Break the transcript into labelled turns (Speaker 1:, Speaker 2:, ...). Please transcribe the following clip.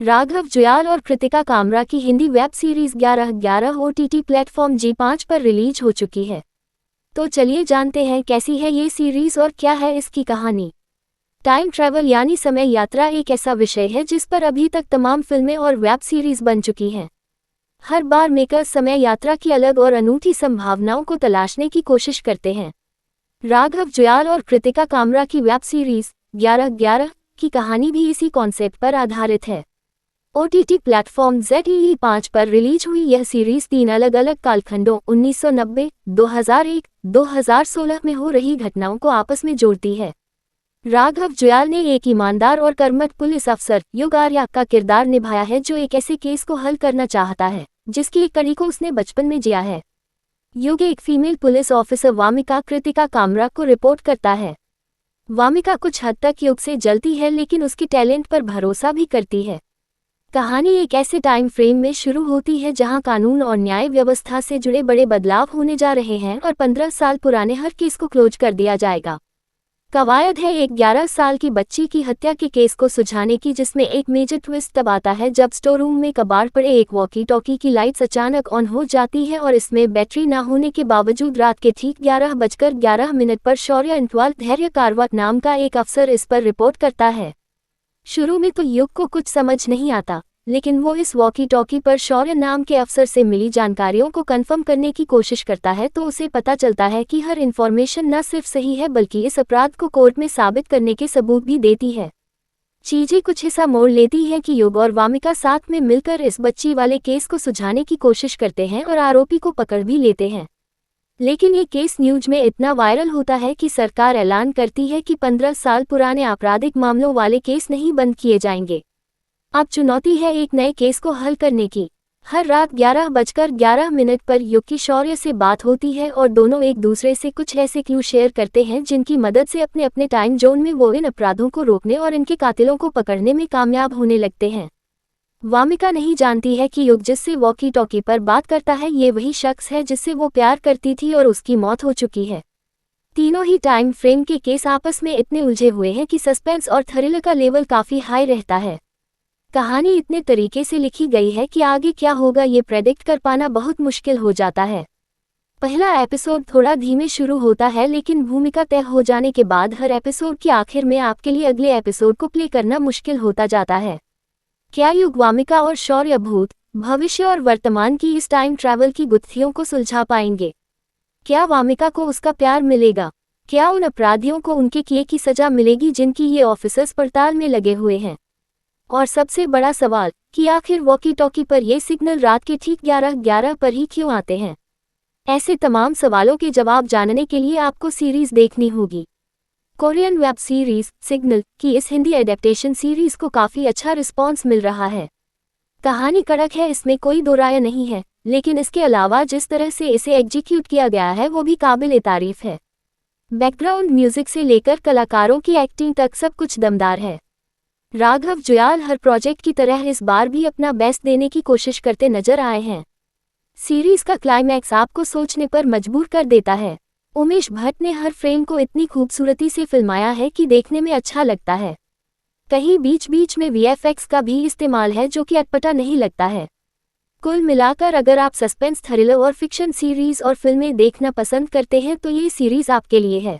Speaker 1: राघव जुयाल और कृतिका कामरा की Hindi web series 11/11 OTT platform G5 पर रिलीज हो चुकी है। तो चलिए जानते हैं कैसी है ये सीरीज और क्या है इसकी कहानी। टाइम ट्रैवल यानी समय यात्रा एक ऐसा विषय है जिस पर अभी तक तमाम फिल्में और वेब सीरीज बन चुकी हैं। हर बार मेकर्स समय यात्रा की अलग और अनूठी संभावनाओं को तलाशने की कोशिश करते हैं। राघव जुयाल और कृतिका कामरा की वेब सीरीज 11/11 की कहानी भी इसी कॉन्सेप्ट पर आधारित है। OTT प्लेटफॉर्म ZEE5 पर रिलीज हुई यह सीरीज 3 अलग अलग कालखंडों 1990, 2001, 2016 में हो रही घटनाओं को आपस में जोड़ती है। राघव जुयाल ने एक ईमानदार और कर्मठ पुलिस अफसर युग आर्या का किरदार निभाया है जो एक ऐसे केस को हल करना चाहता है जिसकी एक कड़ी को उसने बचपन में जिया है। युग एक female police officer Wamiqa Kritika Kamra को रिपोर्ट करता है। वामिका कुछ हद तक युग से जलती है लेकिन उसके टैलेंट पर भरोसा भी करती है। कहानी एक ऐसे टाइम फ्रेम में शुरू होती है जहां कानून और न्याय व्यवस्था से जुड़े बड़े बदलाव होने जा रहे हैं और 15 साल पुराने हर केस को क्लोज कर दिया जाएगा। कवायद है एक 11 साल की बच्ची की हत्या के केस को सुलझाने की, जिसमें एक मेजर ट्विस्ट तब आता है जब स्टोर रूम में कबाड़ पड़े एक वॉकी टॉकी की लाइट्स अचानक ऑन हो जाती है और इसमें बैटरी न होने के बावजूद रात के ठीक 11:11 पर शौर्य इंटवाल धैर्य कारवत नाम का एक अफसर इस पर रिपोर्ट करता है। शुरू में तो युग को कुछ समझ नहीं आता, लेकिन वो इस वॉकी टॉकी पर शौर्य नाम के अफसर से मिली जानकारियों को कंफर्म करने की कोशिश करता है तो उसे पता चलता है कि हर इन्फॉर्मेशन न सिर्फ सही है बल्कि इस अपराध को कोर्ट में साबित करने के सबूत भी देती है। चीजें कुछ हिस्सा मोड़ लेती हैं कि युग और वामिका साथ में मिलकर इस बच्ची वाले केस को सुलझाने की कोशिश करते हैं और आरोपी को पकड़ भी लेते हैं। लेकिन ये केस न्यूज में इतना वायरल होता है कि सरकार ऐलान करती है कि 15 साल पुराने आपराधिक मामलों वाले केस नहीं बंद किए जाएंगे। अब चुनौती है एक नए केस को हल करने की। हर रात 11:11 पर युग की शौर्य से बात होती है और दोनों एक दूसरे से कुछ ऐसे क्लू शेयर करते हैं जिनकी मदद से अपने अपने टाइम जोन में वो इन अपराधों को रोकने और इनके कातिलों को पकड़ने में कामयाब होने लगते हैं। वामिका नहीं जानती है कि युग जिससे वॉकी टॉकी पर बात करता है ये वही शख्स है जिससे वो प्यार करती थी और उसकी मौत हो चुकी है। तीनों ही टाइम फ्रेम के केस आपस में इतने उलझे हुए हैं कि सस्पेंस और थ्रिल का लेवल काफी हाई रहता है। कहानी इतने तरीके से लिखी गई है कि आगे क्या होगा ये प्रेडिक्ट कर पाना बहुत मुश्किल हो जाता है। पहला एपिसोड थोड़ा धीमे शुरू होता है लेकिन भूमिका तय हो जाने के बाद हर एपिसोड के आखिर में आपके लिए अगले एपिसोड को प्ले करना मुश्किल होता जाता है। क्या युग वामिका और शौर्य भूत, भविष्य और वर्तमान की इस टाइम ट्रैवल की गुत्थियों को सुलझा पाएंगे? क्या वामिका को उसका प्यार मिलेगा? क्या उन अपराधियों को उनके किए की सजा मिलेगी जिनकी ये ऑफिसर्स पड़ताल में लगे हुए हैं? और सबसे बड़ा सवाल कि आखिर वॉकी टॉकी पर ये सिग्नल रात के ठीक 11:11 पर ही क्यों आते हैं? ऐसे तमाम सवालों के जवाब जानने के लिए आपको सीरीज देखनी होगी। कोरियन वेब सीरीज सिग्नल की इस हिंदी एडेप्टेशन सीरीज को काफी अच्छा रिस्पॉन्स मिल रहा है। कहानी कड़क है, इसमें कोई दो राय नहीं है, लेकिन इसके अलावा जिस तरह से इसे एग्जीक्यूट किया गया है वो भी काबिल तारीफ है। बैकग्राउंड म्यूजिक से लेकर कलाकारों की एक्टिंग तक सब कुछ दमदार है। राघव जुयाल हर प्रोजेक्ट की तरह इस बार भी अपना बेस्ट देने की कोशिश करते नजर आए हैं। सीरीज का क्लाइमैक्स आपको सोचने पर मजबूर कर देता है। उमेश भट्ट ने हर फ्रेम को इतनी खूबसूरती से फिल्माया है कि देखने में अच्छा लगता है। कहीं बीच बीच में VFX का भी इस्तेमाल है जो कि अटपटा नहीं लगता है। कुल मिलाकर अगर आप सस्पेंस, थ्रिलर और फिक्शन सीरीज और फिल्में देखना पसंद करते हैं तो ये सीरीज आपके लिए है।